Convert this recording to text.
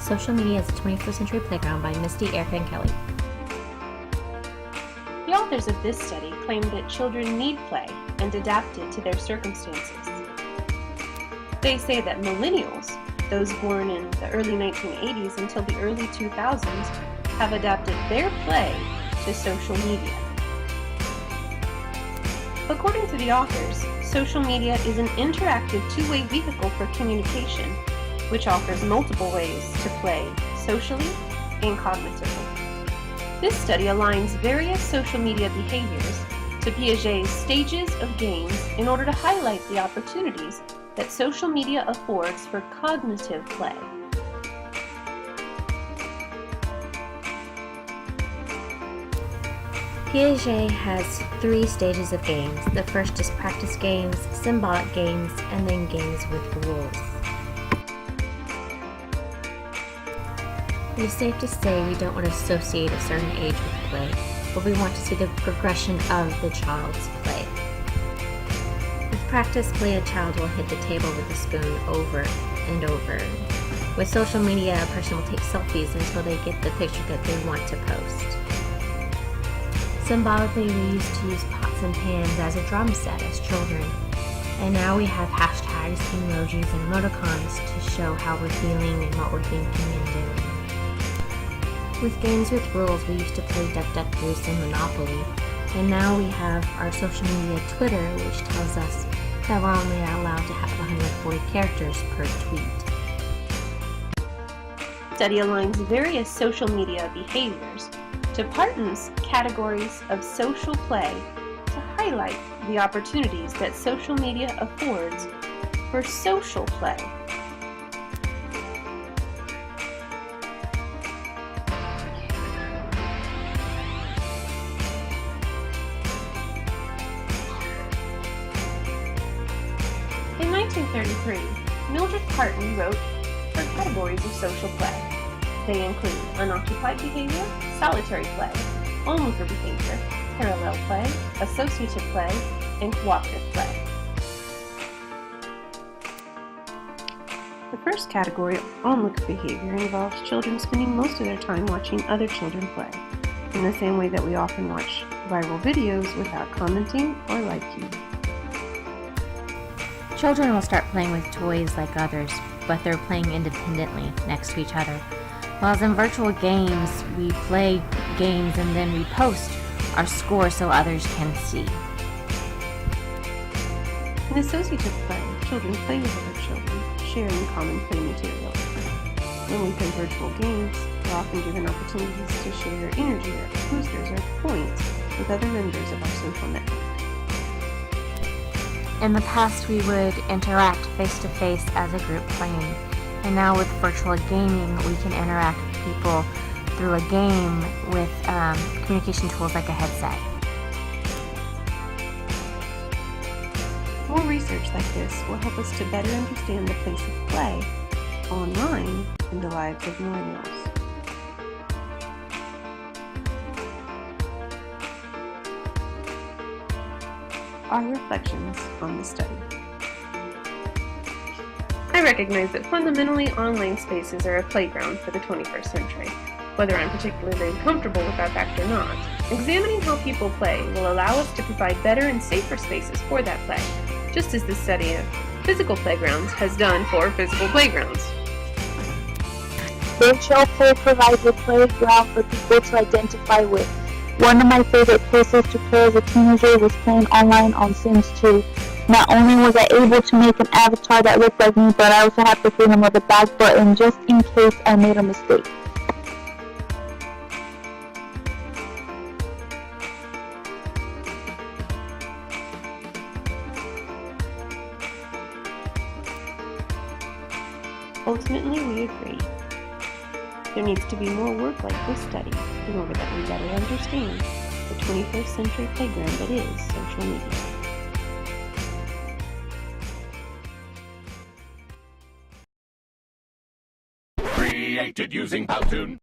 Social Media is a 21st Century Playground by Misty, Erica, and Kelly. The authors of this study claim that children need play and adapt it to their circumstances. They say that millennials, those born in the early 1980s until the early 2000s, have adapted their play to social media. According to the authors, social media is an interactive two-way vehicle for communication, which offers multiple ways to play socially and cognitively. This study aligns various social media behaviors to Piaget's stages of games in order to highlight the opportunities that social media affords for cognitive play. Piaget has 3 stages of games. The first is practice games, symbolic games, and then games with rules. It is safe to say we don't want to associate a certain age with play, but we want to see the progression of the child's play. With practice play, a child will hit the table with a spoon over and over. With social media, a person will take selfies until they get the picture that they want to post. Symbolically, we used to use pots and pans as a drum set as children, and now we have hashtags, emojis, and emoticons to show how we're feeling and what we're thinking and doing. With games with rules, we used to play Duck Duck Goose and Monopoly, and now we have our social media Twitter, which tells us that we're only allowed to have 140 characters per tweet. The study aligns various social media behaviors to Parton's categories of social play to highlight the opportunities that social media affords for social play. In 1933, Mildred Parton wrote her categories of social play. They include unoccupied behavior, solitary play, onlooker behavior, parallel play, associative play, and cooperative play. The first category, onlooker behavior, involves children spending most of their time watching other children play, in the same way that we often watch viral videos without commenting or liking. Children will start playing with toys like others, but they're playing independently next to each other. While in virtual games, we play games and then we post our score so others can see. In associative play, children play with other children, sharing common play materials. When we play virtual games, we're often given opportunities to share energy or boosters or points with other members of our social network. In the past, we would interact face-to-face as a group playing. And now with virtual gaming, we can interact with people through a game with communication tools like a headset. More research like this will help us to better understand the place of play online in the lives of millennials. Our reflections on the study. I recognize that fundamentally online spaces are a playground for the 21st century. Whether I'm particularly comfortable with that fact or not, examining how people play will allow us to provide better and safer spaces for that play, just as the study of physical playgrounds has done for physical playgrounds. Virtual play provides a playground for people to identify with. One of my favorite places to play as a teenager was playing online on Sims 2. Not only was I able to make an avatar that looked like me, but I also had the freedom of the back button just in case I made a mistake. Ultimately, we agree. There needs to be more work like this study in order that we better understand the 21st century playground that is social media. Created using Powtoon.